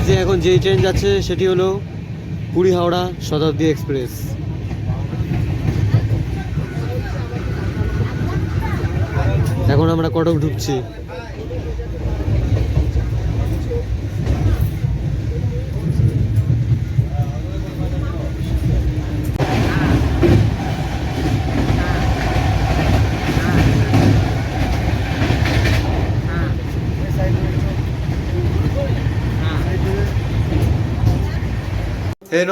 যে এখন যেই ট্রেন যাচ্ছে সেটি হলো পুরী হাওড়া শতাব্দী এক্সপ্রেস। এখন আমরা কটক ঢুকছি।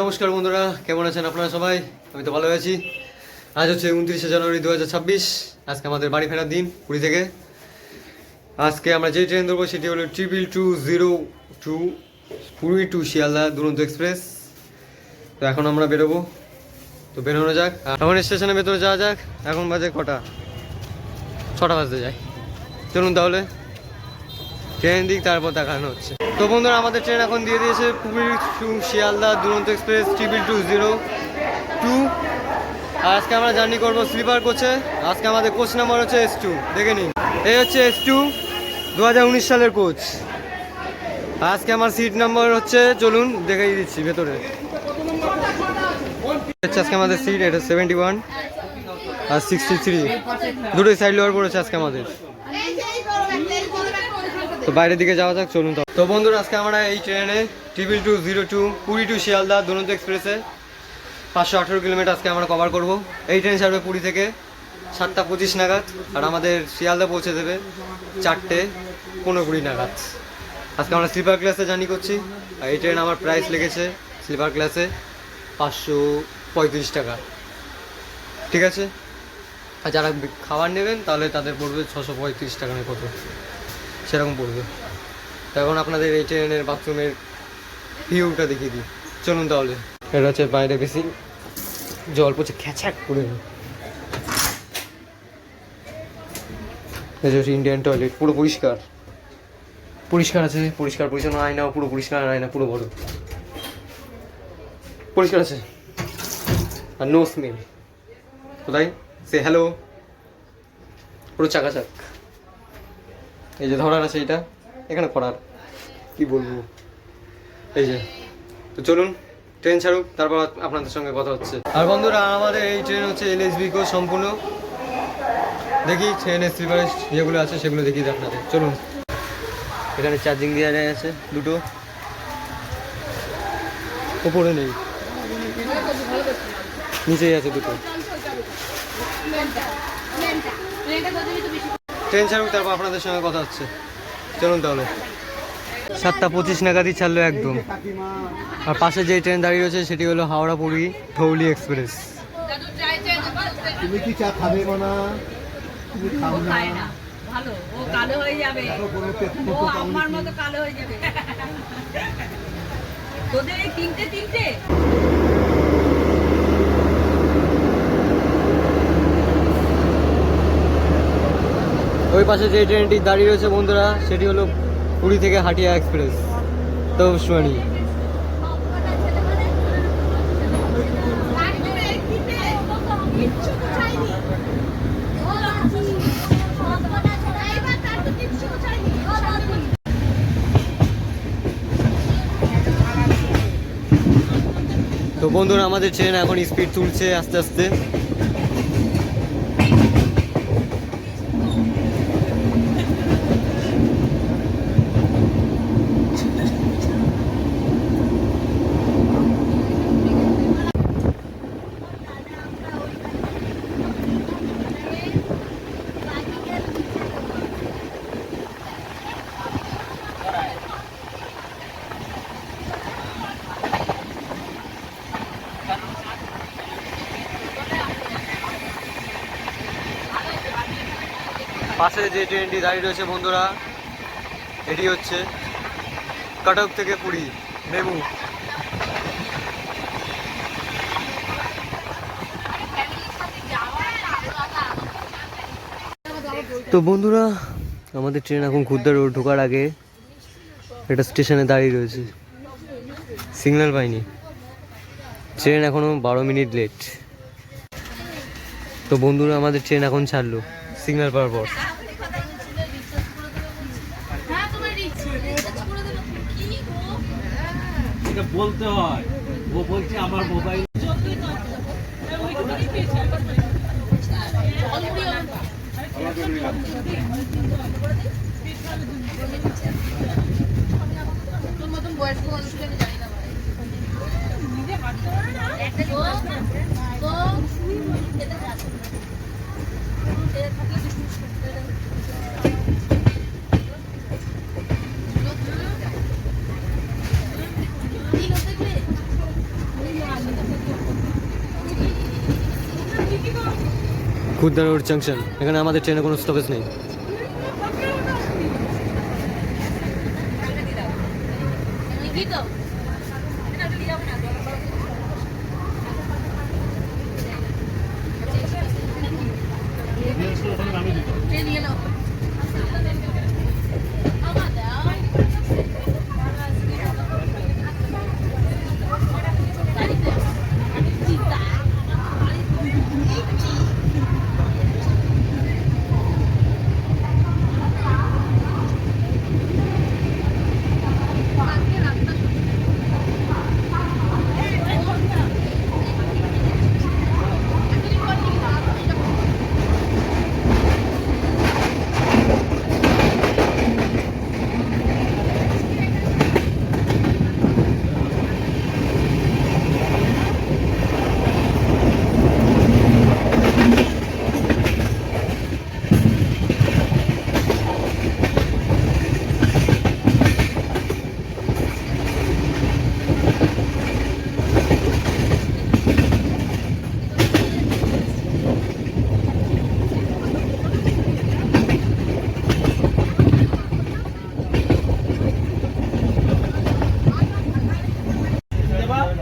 নমস্কার বন্ধুরা, কেমন আছেন আপনারা সবাই? আমি তো ভালো আছি। আজ হচ্ছে 29শে জানুয়ারি 2026। আজকে আমাদের বাড়ি ফেরার দিন পুরী থেকে। আজকে আমরা যে ট্রেন ধরবো সেটি হলো 2202 পুরী টু শিয়ালদা দুরন্ত এক্সপ্রেস। তো এখন আমরা বেরোবো, তো বেরোনো যাক। এখন স্টেশনের ভেতরে যাওয়া যাক। এখন বাজে কটা? 6টা বাজতে যায়। চলুন তাহলে ট্রেন দিক, তারপর দেখানো হচ্ছে। তো বন্ধুরা, আমাদের ট্রেন এখন দিয়ে দিয়েছে পুরী টু শিয়ালদা দুরন্ত এক্সপ্রেস 2202। আর আজকে আমরা জার্নি করবো স্লিপার কোচে। আজকে আমাদের কোচ নাম্বার হচ্ছে S2। দেখে নিন, এই হচ্ছে S2 2019 সালের কোচ। আজকে আমার সিট নাম্বার হচ্ছে, চলুন দেখাই দিচ্ছি ভেতরে। আজকে আমাদের সিট এটা 71 আর 63, দুটোই সাইড লোয়ার পড়েছে আজকে আমাদের। তো বাইরের দিকে যাওয়া যাক, চলুন। তো বন্ধুরা, আজকে আমরা এই ট্রেনে 2202 পুরী টু শিয়ালদা দুরন্ত এক্সপ্রেসে 518 কিলোমিটার আজকে আমরা কভার করব। এই ট্রেন ছাড়বে পুরী থেকে 7টা 25 নাগাদ, আর আমাদের শিয়ালদা পৌঁছে দেবে 4টে 15 নাগাদ। আজকে আমরা স্লিপার ক্লাসে জার্নি করছি। আর এই ট্রেন আমার প্রাইস লেগেছে স্লিপার ক্লাসে 535 টাকা, ঠিক আছে। আর যারা খাবার নেবেন তাহলে তাদের পড়বে 635 টাকা, নেই কত সেরকম পড়বে। তো এখন আপনাদের এই ট্রেনের বাথরুমের ভিউটা দেখিয়ে দিই, চলুন তাহলে। এটা হচ্ছে বাইরে, বেশি জল পড়ছে খ্যাচাক করে। এটা হচ্ছে ইন্ডিয়ান টয়লেট, পুরো পরিষ্কার পরিষ্কার আছে, পরিষ্কার পরিচ্ছন্ন। আয়নাও পুরো পরিষ্কার, আয়না পুরো বড় পরিষ্কার আছে, আর নো স্মেল। কোথায় সে হ্যালো, পুরো চাকাচাক। এই যে ধরার আছে, এটা এখানে করার কি বলবো, এই যে। তো চলুন ট্রেন ছাড়ুক, তারপর আপনাদের সঙ্গে কথা হচ্ছে। আর বন্ধুরা, আমাদের এই ট্রেন হচ্ছে LSB কো সম্পূর্ণ। দেখি ট্রেনের স্লিপারের যেগুলো আছে সেগুলো দেখিয়ে দিই আপনাদের, চলুন। এখানে চার্জিং দেওয়া আছে দুটো, ওপরে নেই, নিচেই আছে দুটো। ট্রেন ছাড়ুক, তারপর আপনাদের সঙ্গে কথা হচ্ছে, চলুন তাহলে। 7টা 25 নাগাদই ছাড়লো একদম। আর পাশে যে ট্রেন দাঁড়িয়ে রয়েছে সেটি হলো হাওড়া পুরী ধৌলি এক্সপ্রেস। তুমি কি চা খাবে না? তুমি খাও না, ভালো, ও কালো হয়ে যাবে, ও আমার মতো কালো হয়ে যাবে। তোদের এই তিনটে ওই পাশে যে ট্রেনটি দাঁড়িয়ে রয়েছে বন্ধুরা, সেটি হলো পুরী থেকে হাটিয়া এক্সপ্রেস তপস্বানী। তো বন্ধুরা, আমাদের ট্রেন এখন স্পিড তুলছে আস্তে আস্তে। পাশে যে ট্রেনটি দাঁড়িয়ে রয়েছে বন্ধুরা, এটি হচ্ছে কটক থেকে পুরী মেমু। তো বন্ধুরা, আমাদের ট্রেন এখন খুদ্দা রোড ঢোকার আগে একটা স্টেশনে দাঁড়িয়ে রয়েছে, সিগন্যাল পাইনি। ট্রেন এখনো 12 মিনিট লেট। তো বন্ধুরা, আমাদের ট্রেন এখন ছাড়লো সিগন্যাল পাওয়ার পর। এটা বলতে হয়। ও বলছে আমার মোবাইল তোর মতন বয়স্ক মানুষকে আমি জানি না ভাই। তো খেতে যাচ্ছে। খেতে থাকলে খুদ্দা রোড জাংশন, এখানে আমাদের ট্রেনে কোনো স্টপেজ নেই। কি তো এটা দিয়ে যাবে না। ট্রেন নিয়ে নাও। আমার দাও। গাড়িতে চিতা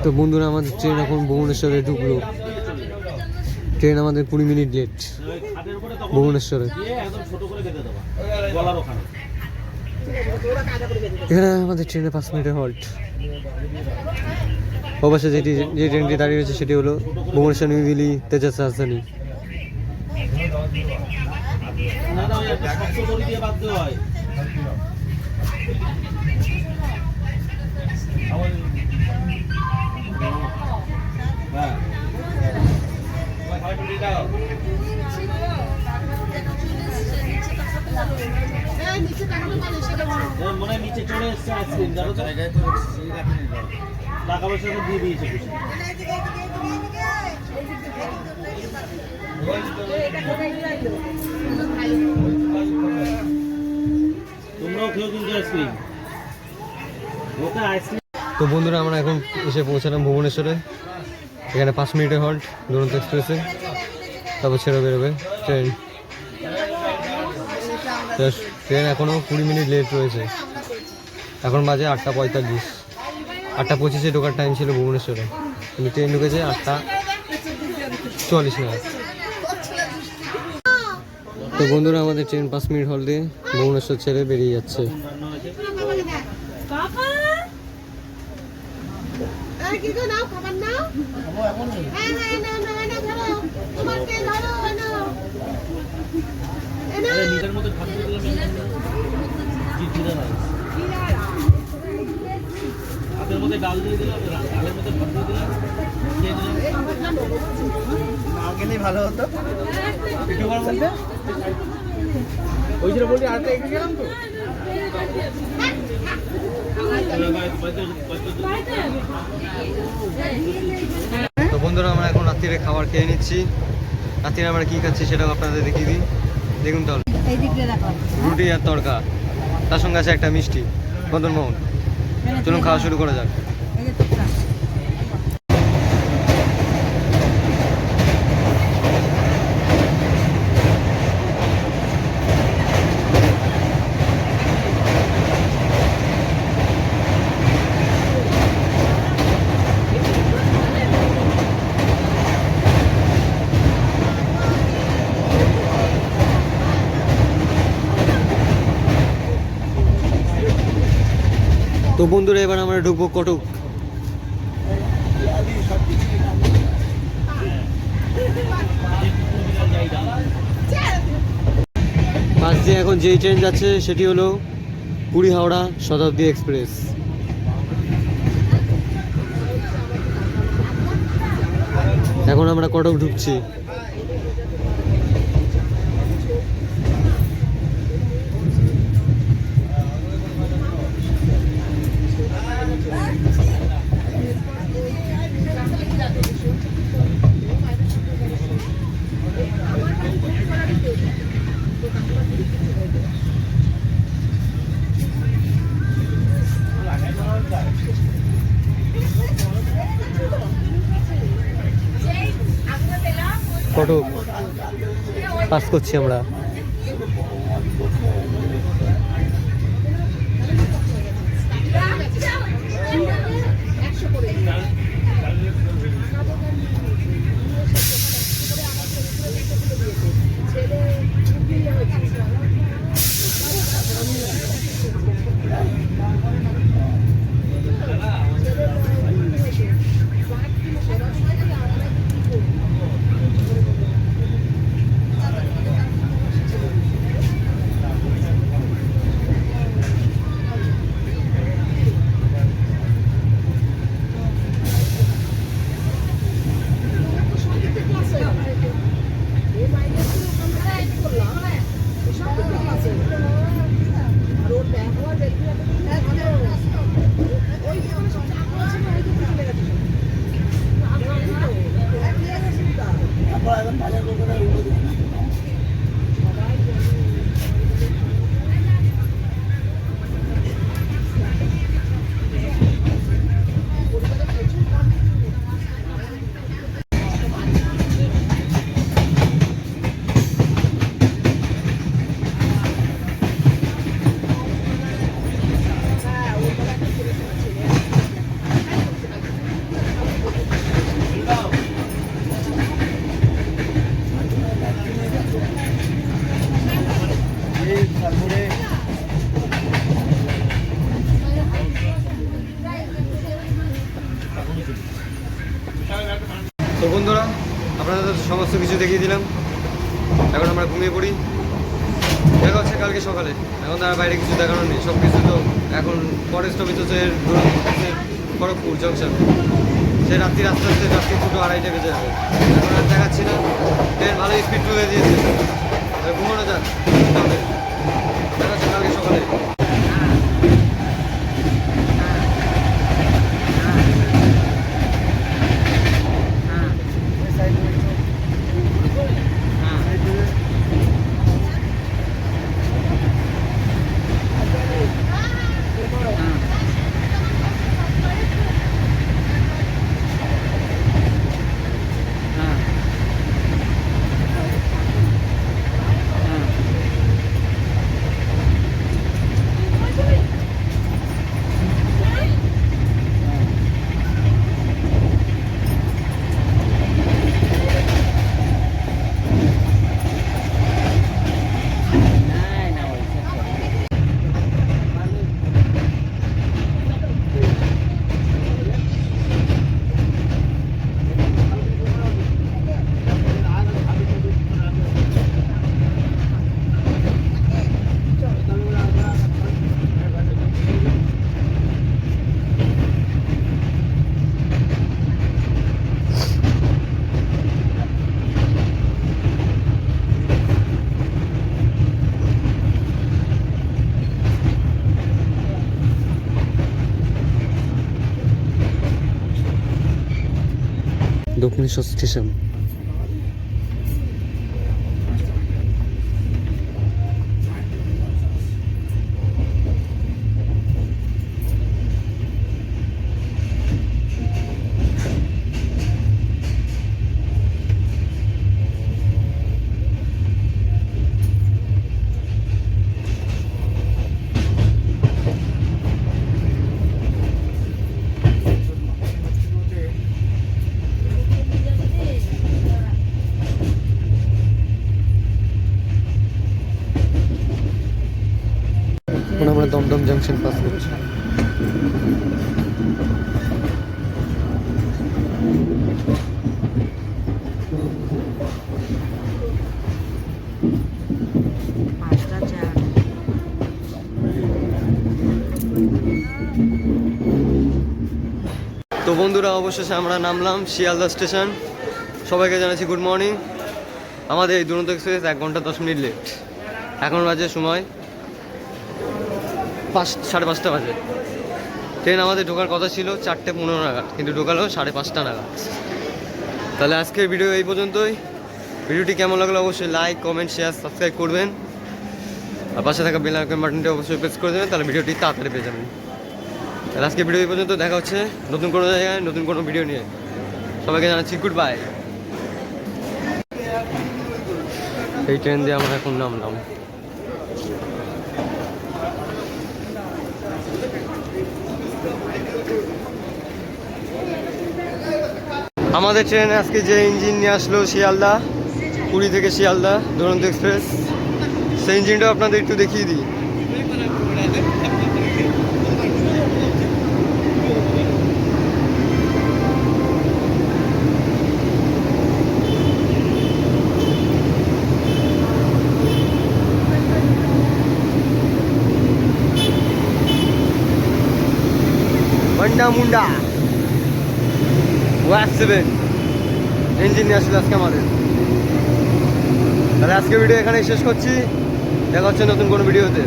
তো বন্ধুরা, আমাদের ট্রেন এখন ভুবনেশ্বরে ঢুকলো। ট্রেন আমাদের 20 মিনিট লেট খাটের উপরে তখন ভুবনেশ্বরে। দিয়ে একদম ছোট করে বেঁধে দেবা গলার ওখানে। এখানে আমাদের ট্রেনে 5 মিনিটের হল্ট। অবশ্যই যে ট্রেনটি দাঁড়িয়ে রয়েছে সেটি হলো ভুবনেশ্বর নিউ দিল্লি তেজাস রাজধানী। না না, ওই একটা শক্ত দড়ি দিয়ে বাঁধতে হয়। হ্যাঁ মনে হয় নিচে চলে এসছে আইসক্রিম, জানো তো? টাকা পয়সা তো দিয়ে দিয়েছে খুশি। তোমরাও খেয়েও কিন্তু আইসক্রিম। ওকে আইসক্রিম। তো বন্ধুরা, আমরা এখন এসে পৌঁছালাম ভুবনেশ্বরে। এখানে 5 মিনিটের হল্ট দুরন্ত এক্সপ্রেসে, তারপর ছেড়ে বেরোবে ট্রেন। ট্রেন এখনও 20 মিনিট লেট রয়েছে। এখন বাজে 8:45। 8:25-এ ঢোকার টাইম ছিল ভুবনেশ্বরে, কিন্তু ট্রেন ঢুকেছে 8:40 নাগাদ। তো বন্ধুরা, আমাদের ট্রেন 5 মিনিট হল দিয়ে ভুবনেশ্বর ছেড়ে বেরিয়ে যাচ্ছে। নিজের মধ্যে ভাত দিয়ে দিলাম, জিরা রাইস। ভাতের মধ্যে ডাল দিয়ে দিলাম, ডালের মধ্যে ভাত দিয়ে দিলাম, খেয়ে দিলাম। না গেলেই ভালো হতো। একটু বার বলতে ওই যে বলি আরেকটা এগিয়ে গেলাম তো। তো বন্ধুরা, আমরা এখন রাত্রিরে খাবার খেয়ে নিচ্ছি। রাত্রিরে আমরা কী খাচ্ছি সেটাও আপনাদের দেখিয়ে দিই, দেখুন তাহলে। এই দিক দিয়ে রাখো। রুটি আর তড়কা, তার সঙ্গে আছে একটা মিষ্টি, মদনমোহন। চলুন খাওয়া শুরু করা যাক। এই যে টুকটা। তো বন্ধুরা, এবার আমরা ঢুকবো কটক। পাশ দিয়ে এখন যেই ট্রেন যাচ্ছে সেটি হলো পুরী হাওড়া শতাব্দী এক্সপ্রেস। এখন আমরা কটক ঢুকছি। কটক পাস করছি আমরা। তো বন্ধুরা, আপনাদের সমস্ত কিছু দেখিয়ে দিলাম। এখন আমরা ঘুমিয়ে পড়ি। দেখা হচ্ছে কালকে সকালে। এখন তার বাইরে কিছু দেখানোর নেই, সব কিছু তো এখন পরের স্টপেজ হচ্ছে খড়গপুর জংশন। সে রাত্রি আস্তে আস্তে রাত্রি 2টো 2:30 বেজে যাবে। এখন আর দেখাচ্ছি না, ট্রেন ভালোই স্পিড তুলে দিয়েছে। ঘুমানো যাক, দেখা হচ্ছে কালকে সকালে। দক্ষিণেশ্বর স্টেশন। এখন আমরা দমদম জাংশন পাস করছি। তো বন্ধুরা, অবশেষে আমরা নামলাম শিয়ালদা স্টেশন। সবাইকে জানাচ্ছি গুড মর্নিং। আমাদের এই দুরন্ত এক্সপ্রেস 1 ঘন্টা 10 মিনিট লেট। এখন বাজে সময় 5:30 বাজে। ট্রেন আমাদের ঢোকার কথা ছিল 4:15 নাগাদ, কিন্তু ঢোকালো 5:30 নাগাদ। তাহলে আজকের ভিডিও এই পর্যন্তই। ভিডিওটি কেমন লাগলো অবশ্যই লাইক, কমেন্ট, শেয়ার, সাবস্ক্রাইব করবেন। আর পাশে থাকা বেল আইকন বাটনটি অবশ্যই প্রেস করে দেবেন, তাহলে ভিডিওটি তাড়াতাড়ি পেয়ে যাবেন। তাহলে আজকে ভিডিও এই পর্যন্ত, দেখা হচ্ছে নতুন কোনো জায়গায় নতুন কোনো ভিডিও নিয়ে। সবাইকে জানাচ্ছি গুড বাই। এই ট্রেন দিয়ে আমরা এখন নামলাম। আমাদের ট্রেনে আজকে যে ইঞ্জিন নিয়ে আসলো শিয়ালদা, পুরী থেকে শিয়ালদা দুরন্ত এক্সপ্রেস, সেই ইঞ্জিনটাও আপনাদের একটু দেখিয়ে দিই। বন্ডা মুন্ডা ওয়াক7 ইঞ্জিন নিয়ে আসলে আজকে আমাদের। তাহলে আজকে ভিডিও এখানেই শেষ করছি, দেখা হচ্ছে নতুন কোনো ভিডিওতে।